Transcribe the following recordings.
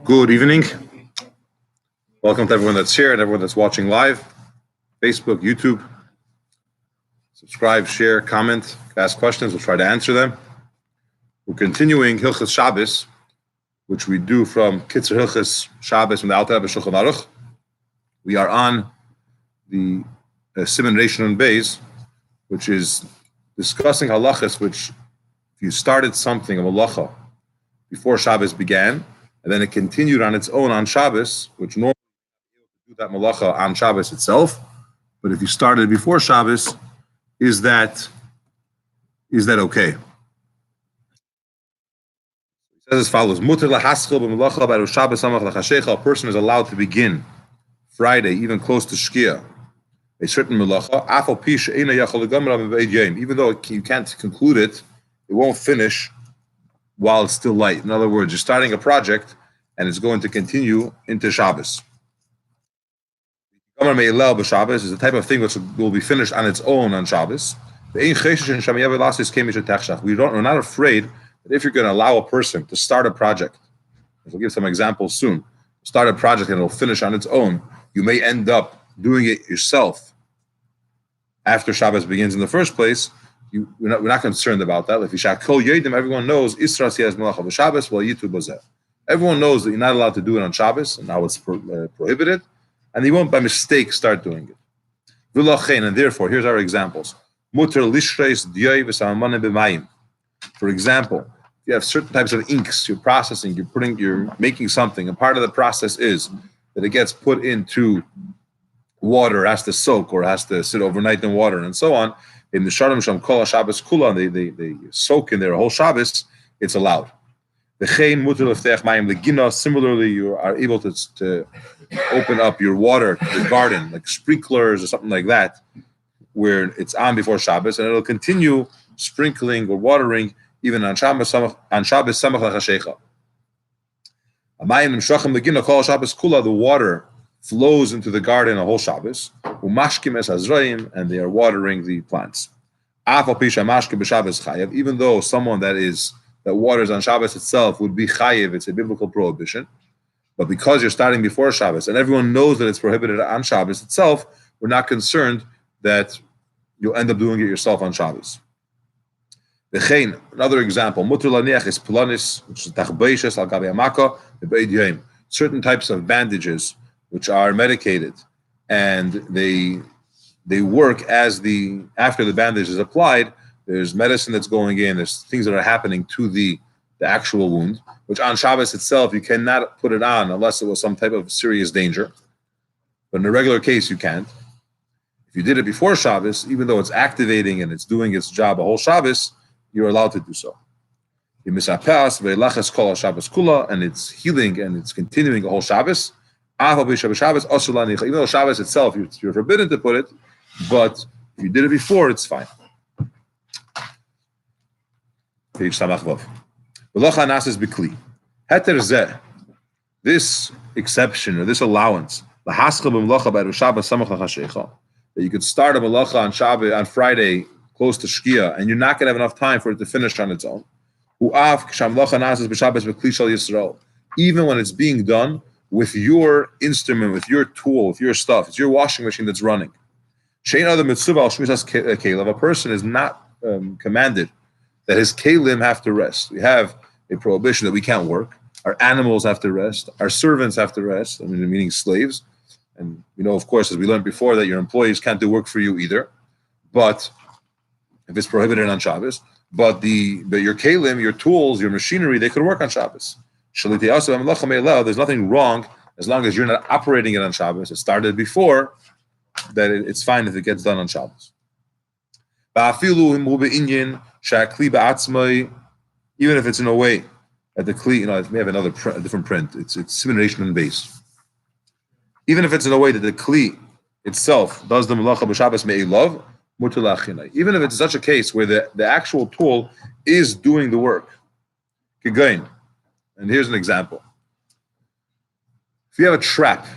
Good evening. Welcome to everyone that's here and everyone that's watching live, Facebook, YouTube. Subscribe, share, comment, ask questions. We'll try to answer them. We're continuing Hilchos Shabbos, which we do from Kitzur Hilchos Shabbos from the Alter Rebbe Shulchan Aruch. We are on the Siman Reish Nun Beis, which is discussing halachas, which if you started something of halacha before Shabbos began, and then it continued on its own on Shabbos, which normally you do that malacha on Shabbos itself, but if you started before Shabbos, is that okay? It says as follows: Muter lahaschil b'malacha b'erev Shabbos samach lachashecha. A person is allowed to begin Friday, even close to Shkia, a certain malacha, afal pi she'eina yachol legamra b'beid yom. Even though you can't conclude it, it won't finish while it's still light. In other words, you're starting a project and it's going to continue into Shabbos. Gamar me'ilel b'Shabbos is the type of thing which will be finished on its own on Shabbos. We're not afraid that if you're going to allow a person to start a project, we'll give some examples soon, start a project and it'll finish on its own, you may end up doing it yourself after Shabbos begins in the first place. We're not concerned about that. Everyone knows everyone knows that you're not allowed to do it on Shabbos, and now it's prohibited, and you won't by mistake start doing it. And therefore, here's our examples. For example, you have certain types of inks you're processing, you're making something, and part of the process is that it gets put into water, has to soak, or has to sit overnight in water, and so on. In the Shalom Sham Kol Shabbos Kula, they soak in their whole Shabbos, it's allowed. Similarly, you are able to open up your water to the garden, like sprinklers or something like that, where it's on before Shabbos, and it'll continue sprinkling or watering even on Shabbos Samach Lachashecha. The water flows into the garden a whole Shabbos, and they are watering the plants. Even though someone that waters on Shabbos itself would be chayiv, it's a biblical prohibition. But because you're starting before Shabbos, and everyone knows that it's prohibited on Shabbos itself, we're not concerned that you'll end up doing it yourself on Shabbos. Another example, muter laniach is planis, which is tachbeishes al gabi amaka bebeid yom. Certain types of bandages which are medicated, and they work after the bandage is applied. There's medicine that's going in. There's things that are happening to the actual wound, which on Shabbos itself you cannot put it on unless it was some type of serious danger. But in a regular case, you can't. If you did it before Shabbos, even though it's activating and it's doing its job a whole Shabbos, you're allowed to do so. And it's healing and it's continuing a whole Shabbos. Even though Shabbos itself, you're forbidden to put it, but if you did it before, it's fine. Page Samach Vav. This exception or this allowance, that you could start a malacha on Shabbos on Friday close to Shkia, and you're not going to have enough time for it to finish on its own. Even when it's being done with your instrument, with your tool, with your stuff, it's your washing machine that's running. A person is not commanded that his kelim have to rest. We have a prohibition that we can't work. Our animals have to rest. Our servants have to rest, meaning slaves. And of course, as we learned before, that your employees can't do work for you either. But if it's prohibited on Shabbos, but your kelim, your tools, your machinery, they could work on Shabbos. There's nothing wrong as long as you're not operating it on Shabbos. It started before, that it's fine if it gets done on Shabbos. Even if it's in a way that the kli, it may have a different print. It's Siman Reish Nun Beis. Even if it's in a way that the kli itself does the malacha b'Shabbos me'ilav, muter la'achinai. Even if it's such a case where the actual tool is doing the work. Kigain. And here's an example. If you have a trap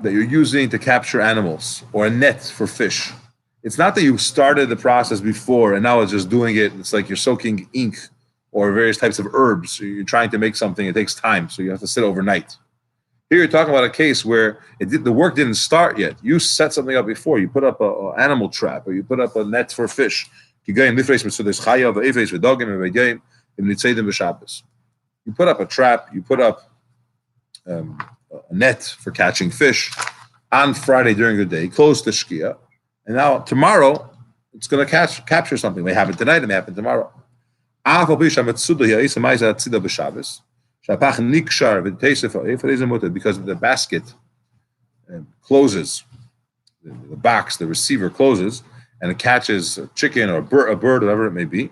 that you're using to capture animals or a net for fish, it's not that you started the process before and now it's just doing it. It's like you're soaking ink or various types of herbs. So you're trying to make something, it takes time, so you have to sit overnight. Here you're talking about a case where the work didn't start yet. You set something up before. You put up an animal trap, or you put up a net for fish. You put up a trap. You put up a net for catching fish on Friday during the day, close to Shkia, and now tomorrow it's going to capture something. It may happen tonight. It may happen tomorrow. Because the basket closes, the box, the receiver closes, and it catches a chicken or a bird, whatever it may be,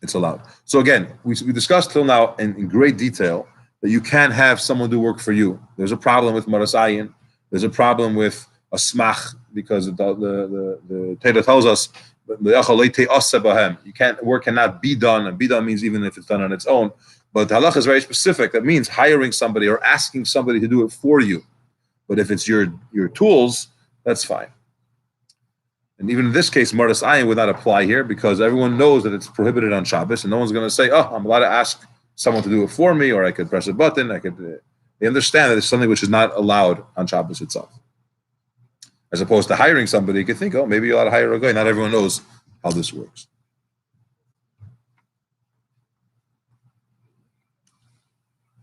it's allowed. So again, we discussed till now in great detail that you can't have someone do work for you. There's a problem with marasayin. There's a problem with a smach, because the Torah tells us work cannot be done, and be done means even if it's done on its own. But the halach is very specific. That means hiring somebody or asking somebody to do it for you. But if it's your tools, that's fine. And even in this case, Mardas Ayin would not apply here, because everyone knows that it's prohibited on Shabbos, and no one's going to say, "Oh, I'm allowed to ask someone to do it for me, or I could press a button." They understand that it's something which is not allowed on Shabbos itself. As opposed to hiring somebody, you could think, "Oh, maybe you're allowed to hire a guy." Not everyone knows how this works.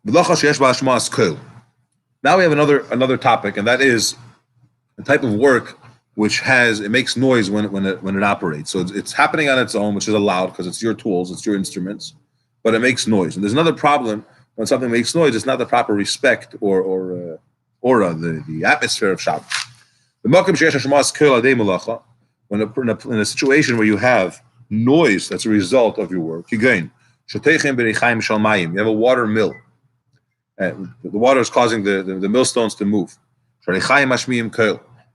Now we have another topic, and that is the type of work which makes noise when it operates. So it's happening on its own, which is allowed because it's your tools, it's your instruments, but it makes noise. And there's another problem when something makes noise. It's not the proper respect or aura, the atmosphere of Shabbos. The when in a situation where you have noise that's a result of your work, you have a water mill. And the water is causing the millstones to move.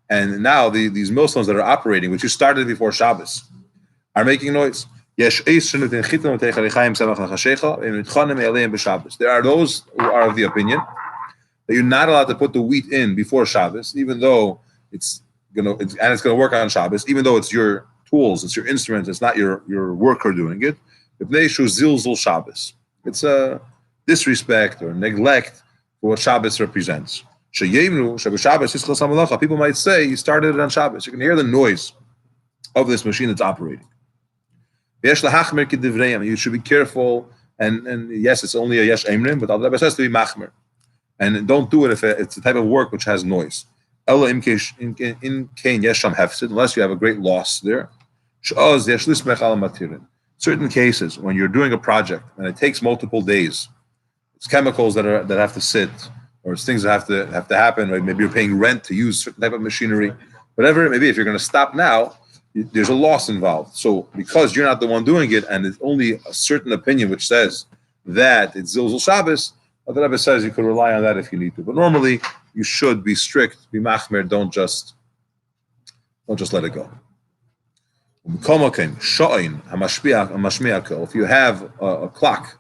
And now these millstones that are operating, which you started before Shabbos, are making noise. There are those who are of the opinion that you're not allowed to put the wheat in before Shabbos, even though it's going to work on Shabbos, even though it's your tools, it's your instruments, it's not your worker doing it. It's a disrespect or neglect for what Shabbos represents. People might say you started it on Shabbos. You can hear the noise of this machine that's operating. You should be careful, and yes, it's only a yesh emrim, but it has to be machmer. And don't do it if it's the type of work which has noise. Unless you have a great loss there. Certain cases, when you're doing a project and it takes multiple days, it's chemicals that have to sit, or it's things that have to happen. Right? Maybe you're paying rent to use certain type of machinery, whatever it may be. If you're going to stop now, there's a loss involved. So because you're not the one doing it, and it's only a certain opinion which says that it's Zilzul Shabbos, the Rebbe says you could rely on that if you need to. But normally you should be strict, be machmer. Don't just let it go. If you have a clock,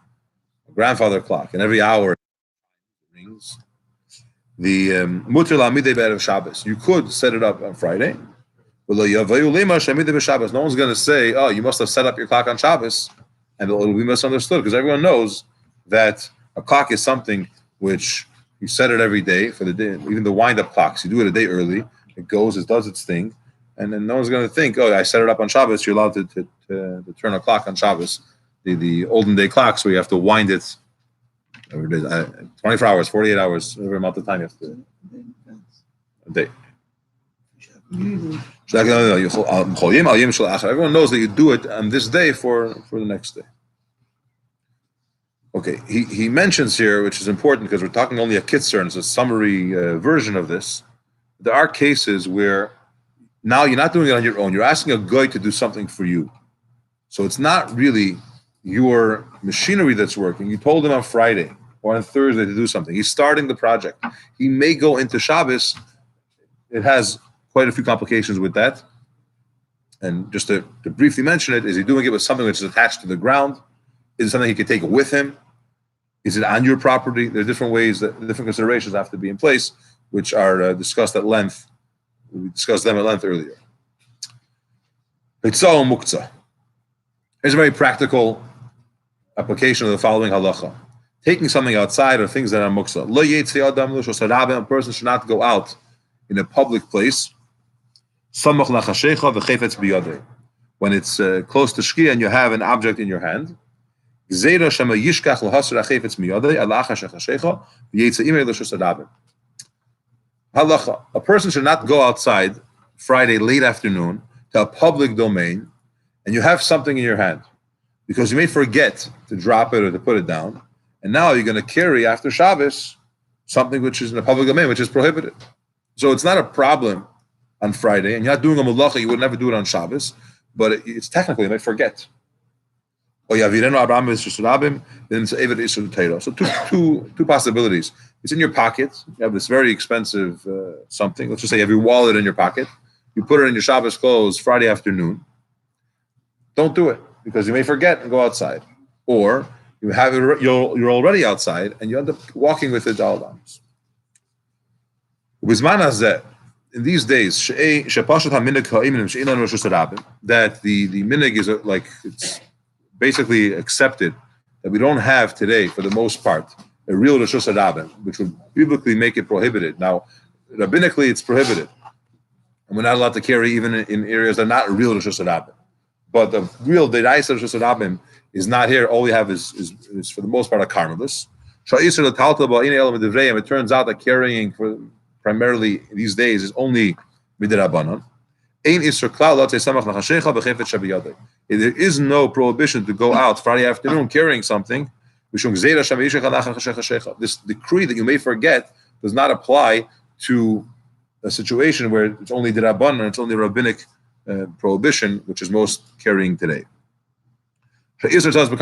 a grandfather clock, and every hour it rings, the muter la'amidei b'erev Shabbos, you could set it up on Friday. No one's going to say, "Oh, you must have set up your clock on Shabbos," and it'll be misunderstood, because everyone knows that a clock is something which you set it every day for the day. Even the wind-up clocks, you do it a day early. It goes, it does its thing, and then no one's going to think, "Oh, I set it up on Shabbos." You're allowed to turn a clock on Shabbos, the olden day clocks, where you have to wind it every day, 24 hours, 48 hours, whatever amount of time you have to a day. Everyone knows that you do it on this day for the next day. Okay, he mentions here, which is important because we're talking only a kitzur, and it's a summary version of this. There are cases where now you're not doing it on your own. You're asking a guy to do something for you. So it's not really your machinery that's working. You told him on Friday or on Thursday to do something. He's starting the project. He may go into Shabbos. It has quite a few complications with that. And just to briefly mention it, is he doing it with something which is attached to the ground? Is it something he could take with him? Is it on your property? There are different ways, different considerations have to be in place, which are discussed at length. We discussed them at length earlier. Here's a very practical application of the following halacha. taking something outside or things that are muksa. Lo yetzi adam l'shos harabim, a person should not go out in a public place. Samach lachashecha v'chefetz biyadei. When it's close to Shkia and you have an object in your hand. Gzeira shema yishkach l'hasar hachefetz miyadei alacha shechashecha v'yetzi imei l'shos harabim. Halacha, a person should not go outside Friday late afternoon to a public domain and you have something in your hand because you may forget to drop it or to put it down, and now you're going to carry after Shabbos something which is in a public domain, which is prohibited. So it's not a problem on Friday, and you're not doing a malacha, you would never do it on Shabbos, but it's technically, you might forget. So two possibilities. It's in your pocket. You have this very expensive something. Let's just say you have your wallet in your pocket. You put it in your Shabbos clothes Friday afternoon. Don't do it because you may forget and go outside. Or you have it, you're already outside and you end up walking with it all down. In these days, that the minig is like it's basically accepted that we don't have today, for the most part, a real Rishus Harabim, which would biblically make it prohibited. Now, rabbinically, it's prohibited. And we're not allowed to carry even in areas that are not real Rishus Harabim. But the real Dedaisa Rishus Harabim is not here. All we have is for the most part, a Carmelis. It turns out that carrying for primarily these days is only Midirabanan. There is no prohibition to go out Friday afternoon carrying something. This decree that you may forget does not apply to a situation where it's only Dirabanan, it's only rabbinic prohibition, which is most carrying today. Because the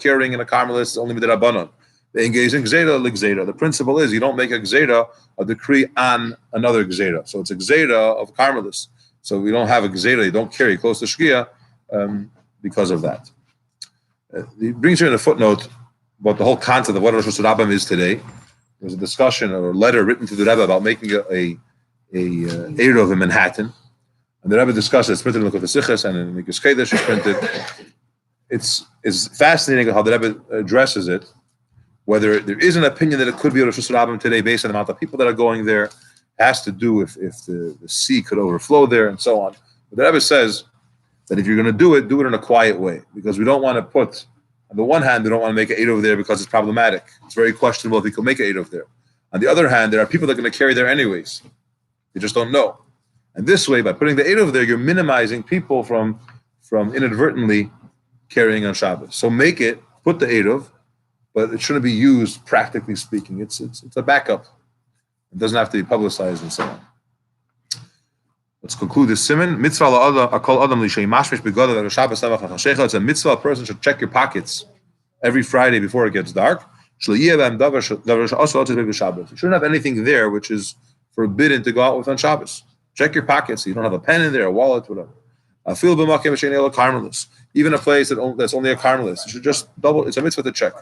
carrying in a Carmelis is only Midirabanan. They engage in gzeira l'gzeira. The principle is you don't make a gzeira, a decree on another gzeira. So it's a gzeira of Carmelis. So we don't have a gzeira, you don't carry close to Shkia because of that. He brings here in a footnote about the whole concept of what Rosh Hashanah is today. There's a discussion or a letter written to the Rebbe about making a Eruv in Manhattan. And the Rebbe discussed it. It's printed in the Sichos and in the Kedesh it's printed. It's fascinating how the Rebbe addresses it. Whether there is an opinion that it could be a Rosh Hashanah today based on the amount of people that are going there, it has to do if the sea could overflow there and so on. But the Rebbe says that if you're going to do it in a quiet way, because we don't want to put, on the one hand, we don't want to make an Eid over there because it's problematic. It's very questionable if we could make an Eid over there. On the other hand, there are people that are going to carry there anyways. They just don't know. And this way, by putting the Eid over there, you're minimizing people from inadvertently carrying on Shabbos. So make it, put the Eid over, but it shouldn't be used practically speaking. It's a backup. It doesn't have to be publicized and so on. Let's conclude this siman. Mitzvah akol adam l'shei mashmish begoda Shabbos samach hachashecha. It's a mitzvah. A person should check your pockets every Friday before it gets dark. You shouldn't have anything there which is forbidden to go out with on Shabbos. Check your pockets. You don't have a pen in there, a wallet, whatever. Even a place that's only a Carmelis. You should just double. It's a mitzvah to check.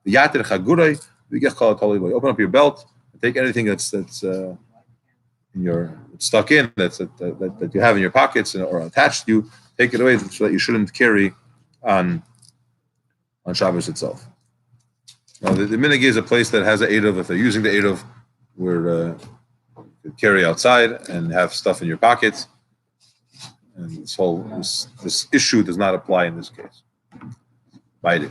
Open up your belt and take anything that's in your stuck in that you have in your pockets or attached to you. Take it away so that you shouldn't carry on Shabbos itself. Now the minig is a place that has an Eruv. If they're using the Eruv, where you could carry outside and have stuff in your pockets. And this issue does not apply in this case. Bye.